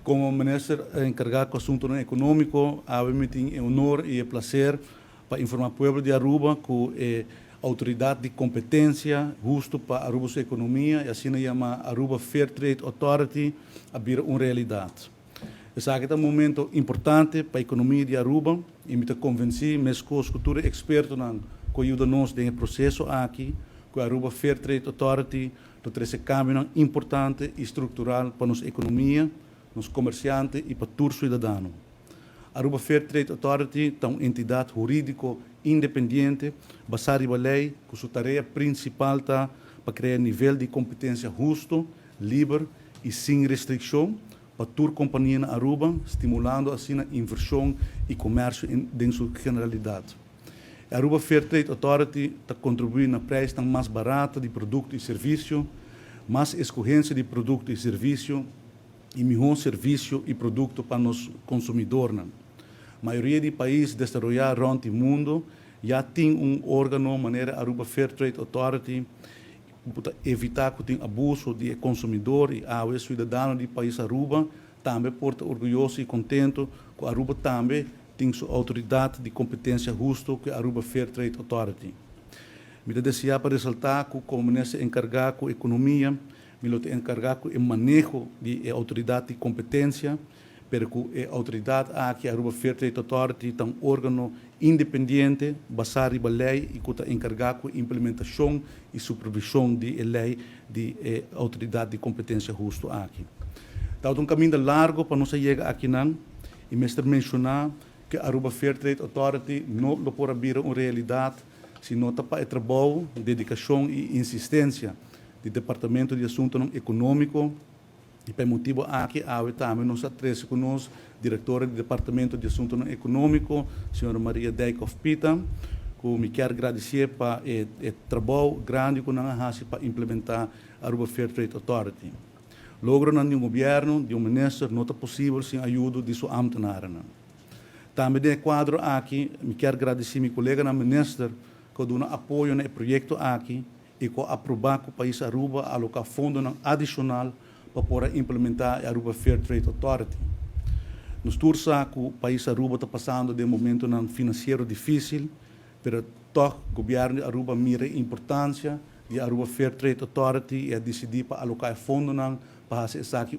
Como ministro encargado do assunto econômico, eu tenho o honor e o prazer para informar o povo de Aruba que a autoridade de competência justo para Aruba sua economia, e assim chama Aruba Fair Trade Authority, a vir uma realidade. Esse é um momento importante para a economia de Aruba e me convenci, mas com os culturas expertos que ajudam-nos nesse processo aqui, que a Aruba Fair Trade Authority tem esse caminho importante e estrutural para a nossa economia, nos comerciantes e para todo cidadão. A Aruba Fair Trade Authority é uma entidade jurídica independente, baseada na lei, que sua tarefa principal está para criar nível de competência justo, livre e sem restrição para toda a companhia na Aruba, estimulando assim a inversão e comércio em sua generalidade. A Aruba Fair Trade Authority está contribuindo na preço mais barata de produtos e serviços, mais escolhência de produtos e serviços, e melhor serviço e produto para os consumidores. A maioria de países desenvolvidos around o mundo já tem órgão, maneira Aruba Fair Trade Authority, para evitar que tenha abuso de consumidor e o cidadão do país Aruba também porta orgulhoso e contente que a Aruba também tem sua autoridade de competência justa, que é a Aruba Fair Trade Authority. Me desejar para ressaltar que como ministro encarregado da economia, me encarregado do manejo de autoridade de competência, porque a autoridade aqui, a Aruba Fair Trade Authority, é um órgão independente, baseado na lei, e que está encarregado da implementação e supervisão da lei de autoridade de competência justa aqui. Então, é um caminho largo para nós chegar aqui, e mestre mencionar que a Aruba Fair Trade Authority não pode vir uma realidade se não está para o trabalho, dedicação e insistência do Departamento de Assuntos Econômicos, e por motivo aqui, também nós três conosco, diretora do Departamento de Assuntos Econômicos, senhora Maria Dijkhoff Pita, que me quero agradecer para o trabalho grande que nós fazemos para implementar a Aruba Fair Trade Authority. Logro de um governo, de um ministro, não é possível sem a ajuda de sua ambtenaren. Também no quadro aqui, me quero agradecer a meu colega na ministro, que dá apoio no projeto aqui, e que aprovar que o país Aruba alocar fundos adicional para poder implementar a Aruba Fair Trade Authority. Nos torça que o país Aruba está passando de um momento financeiro difícil, mas o governo de Aruba mira a importância de Aruba Fair Trade Authority e decidir para alocar fundos para fazer isso aqui